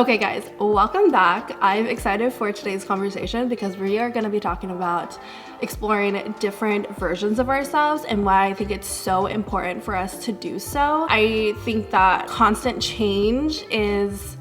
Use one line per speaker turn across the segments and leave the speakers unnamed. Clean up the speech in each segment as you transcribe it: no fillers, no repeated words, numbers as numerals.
Okay guys, welcome back. I'm excited for today's conversation because we are going to be talking about exploring different versions of ourselves and why I think it's so important for us to do so. I think that constant change is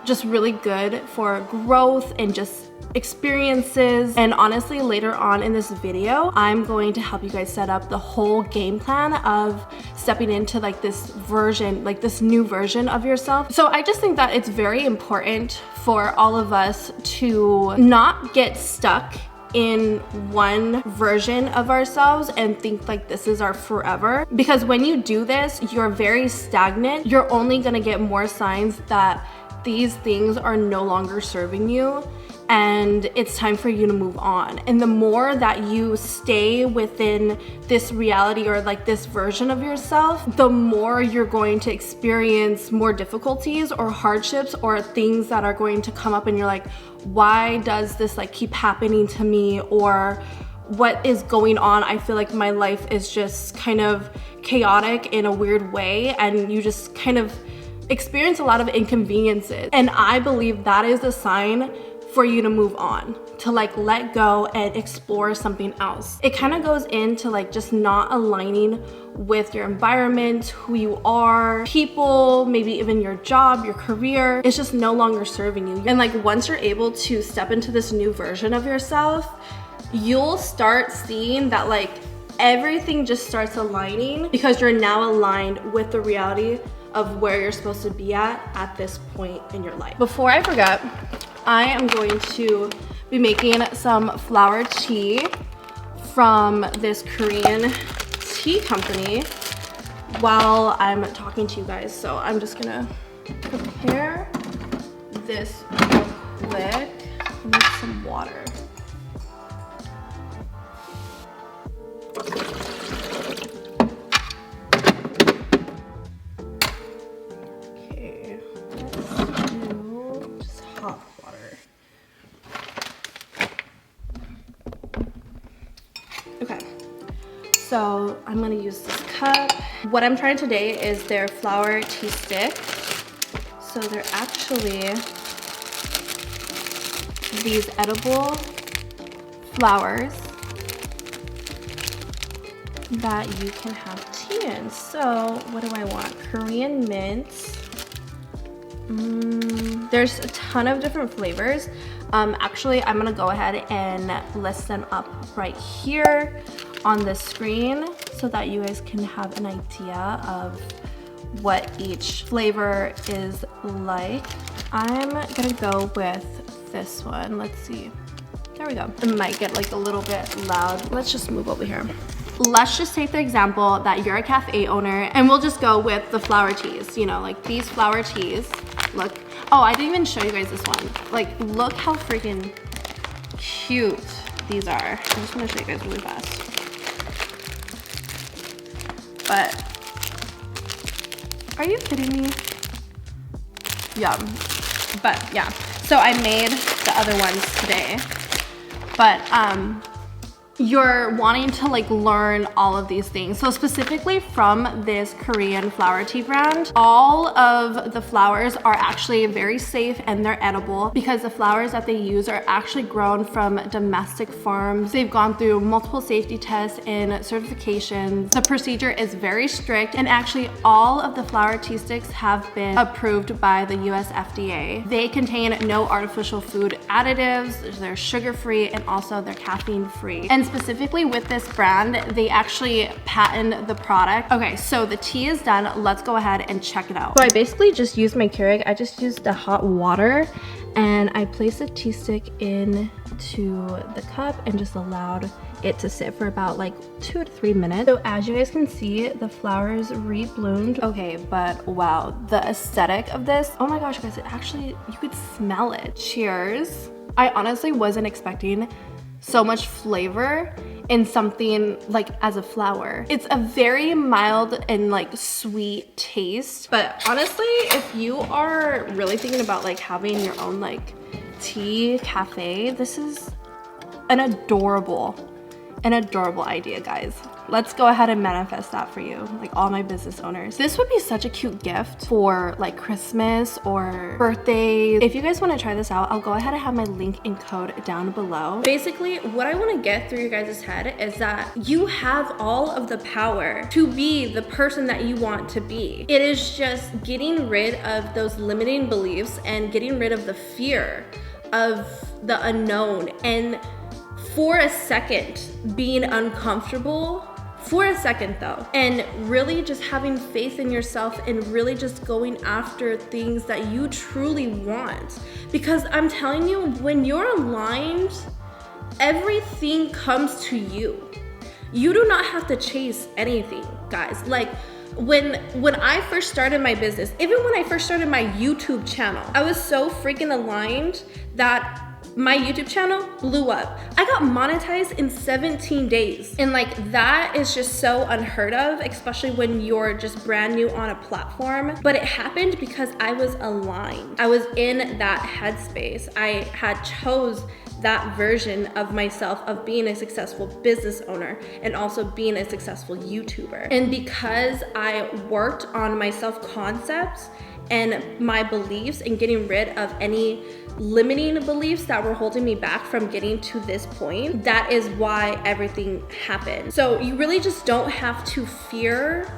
just really good for growth and just experiences. And honestly, later on in this video, I'm going to help you guys set up the whole game plan of stepping into this new version of yourself. So I just think that it's very important for all of us to not get stuck in one version of ourselves and think like this is our forever. Because when you do this, you're very stagnant. You're only gonna get more signs that these things are no longer serving you and it's time for you to move on. And the more that you stay within this reality or this version of yourself, the more you're going to experience more difficulties or hardships or things that are going to come up and you're like, why does this keep happening to me? Or what is going on? I feel like my life is just kind of chaotic in a weird way, and you just kind of experience a lot of inconveniences. And I believe that is a sign for you to move on, to let go and explore something else. It kind of goes into just not aligning with your environment, who you are, people, maybe even your job, your career. It's just no longer serving you. And once you're able to step into this new version of yourself, you'll start seeing that everything just starts aligning because you're now aligned with the reality of where you're supposed to be at this point in your life. Before I forget, I am going to be making some flower tea from this Korean tea company while I'm talking to you guys. So I'm just gonna prepare this real quick. I need some water. Okay, so I'm gonna use this cup. What I'm trying today is their flower tea stick. So they're actually these edible flowers that you can have tea in. So what do I want? Korean mint. There's a ton of different flavors. Actually, I'm gonna go ahead and list them up right here on the screen so that you guys can have an idea of what each flavor is like. I'm gonna go with this one. Let's see. There we go. It might get a little bit loud. Let's just move over here. Let's just take the example that you're a cafe owner and we'll just go with the flower teas. You know, these flower teas. Look. Oh, I didn't even show you guys this one. Look how freaking cute these are. I'm just gonna show you guys really fast. But, are you kidding me? Yum. But yeah, so I made the other ones today. But, you're wanting to learn all of these things. So specifically from this Korean flower tea brand, all of the flowers are actually very safe and they're edible because the flowers that they use are actually grown from domestic farms. They've gone through multiple safety tests and certifications. The procedure is very strict, and actually all of the flower tea sticks have been approved by the US FDA. They contain no artificial food additives, they're sugar-free, and also they're caffeine-free. And specifically with this brand, they actually patent the product. Okay, so the tea is done. Let's go ahead and check it out. So I basically just used my Keurig. I just used the hot water and I placed the tea stick into the cup and just allowed it to sit for about 2 to 3 minutes. So as you guys can see, the flowers re-bloomed. Okay, but wow, the aesthetic of this, oh my gosh guys, it actually, you could smell it. Cheers. I honestly wasn't expecting so much flavor in something as a flower. It's a very mild and sweet taste. But honestly, if you are really thinking about having your own tea cafe, this is an adorable idea, guys. let's go ahead and manifest that for you, like all my business owners. This would be such a cute gift for like Christmas or birthdays. If you guys want to try this out, I'll go ahead and have my link and code down below. Basically, what I want to get through your guys' head is that you have all of the power to be the person that you want to be. It is just getting rid of those limiting beliefs and getting rid of the fear of the unknown, and for a second being uncomfortable for a second though, and really just having faith in yourself and really just going after things that you truly want. Because I'm telling you, when you're aligned, everything comes to you. You do not have to chase anything, guys. Like when I first started my business, even when I first started my YouTube channel, I was so freaking aligned that my YouTube channel blew up. I got monetized in 17 days. And like, that is just so unheard of, especially when you're just brand new on a platform. But it happened because I was aligned. I was in that headspace. I had chose that version of myself of being a successful business owner and also being a successful YouTuber. And because I worked on my self-concepts and my beliefs and getting rid of any limiting beliefs that were holding me back from getting to this point, that is why everything happened. So you really just don't have to fear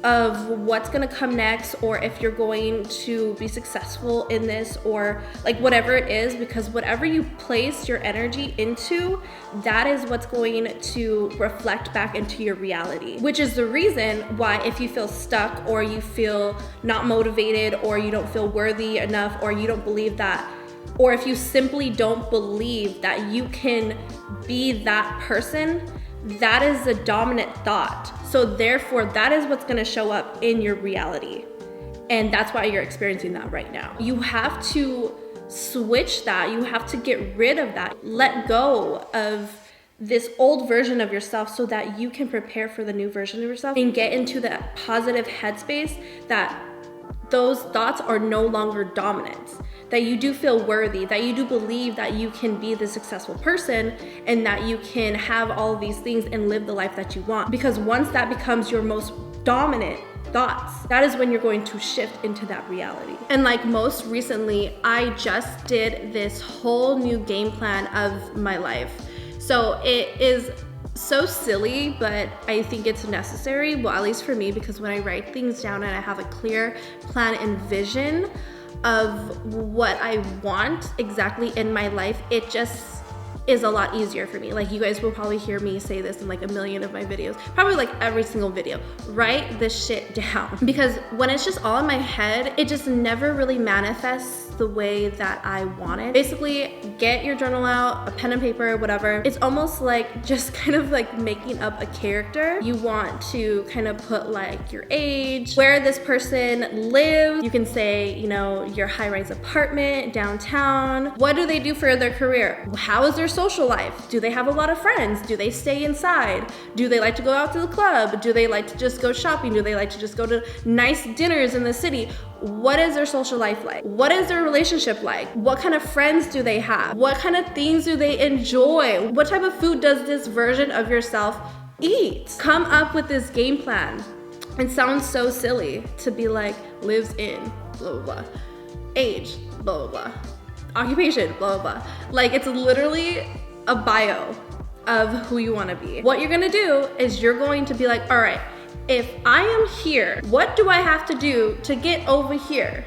of what's gonna come next, or if you're going to be successful in this, or like whatever it is, because whatever you place your energy into, that is what's going to reflect back into your reality. Which is the reason why if you feel stuck, or you feel not motivated, or you don't feel worthy enough, or you don't believe that, or if you simply don't believe that you can be that person, that is a dominant thought. So therefore, that is what's gonna show up in your reality. And that's why you're experiencing that right now. You have to switch that. You have to get rid of that. Let go of this old version of yourself so that you can prepare for the new version of yourself and get into that positive headspace that those thoughts are no longer dominant. That you do feel worthy, that you do believe that you can be the successful person and that you can have all of these things and live the life that you want. Because once that becomes your most dominant thoughts, that is when you're going to shift into that reality. And like most recently, I just did this whole new game plan of my life. So it is so silly, but I think it's necessary, well, at least for me, because when I write things down and I have a clear plan and vision of what I want exactly in my life, it just is a lot easier for me. Like, you guys will probably hear me say this in like a million of my videos, probably like every single video. Write this shit down, because when it's just all in my head, it just never really manifests the way that I want it. Basically, get your journal out, a pen and paper, whatever. It's almost like just kind of like making up a character. You want to kind of put like your age, where this person lives. You can say, you know, your high-rise apartment downtown. What do they do for their career? How is their social life? Do they have a lot of friends? Do they stay inside? Do they like to go out to the club? Do they like to just go shopping? Do they like to just go to nice dinners in the city? What is their social life like? What is their relationship like? What kind of friends do they have? What kind of things do they enjoy? What type of food does this version of yourself eat? Come up with this game plan. It sounds so silly to be like, lives in, blah, blah, blah. Age, blah, blah, blah. Occupation, blah, blah, blah. Like, it's literally a bio of who you wanna be. What you're gonna do is you're going to be like, all right, if I am here, what do I have to do to get over here?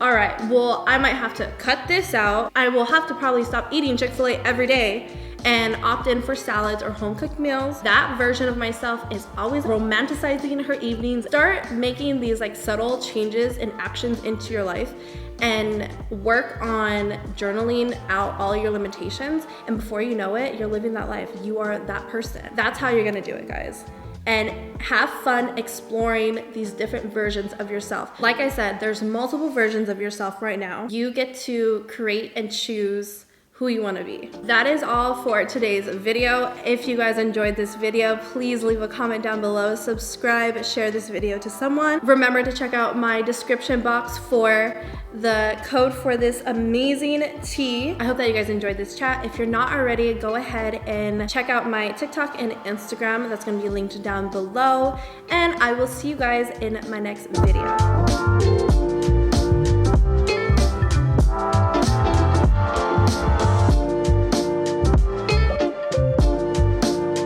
All right, well, I might have to cut this out. I will have to probably stop eating Chick-fil-A every day and opt in for salads or home-cooked meals. That version of myself is always romanticizing her evenings. Start making these like subtle changes and actions into your life and work on journaling out all your limitations. And before you know it, you're living that life. You are that person. That's how you're gonna do it, guys. And have fun exploring these different versions of yourself. Like I said, there's multiple versions of yourself right now. You get to create and choose who you want to be. That is all for today's video. If you guys enjoyed this video, please leave a comment down below, subscribe, share this video to someone. Remember to check out my description box for the code for this amazing tea. I hope that you guys enjoyed this chat. If you're not already, go ahead and check out my TikTok and Instagram. That's gonna be linked down below. And I will see you guys in my next video.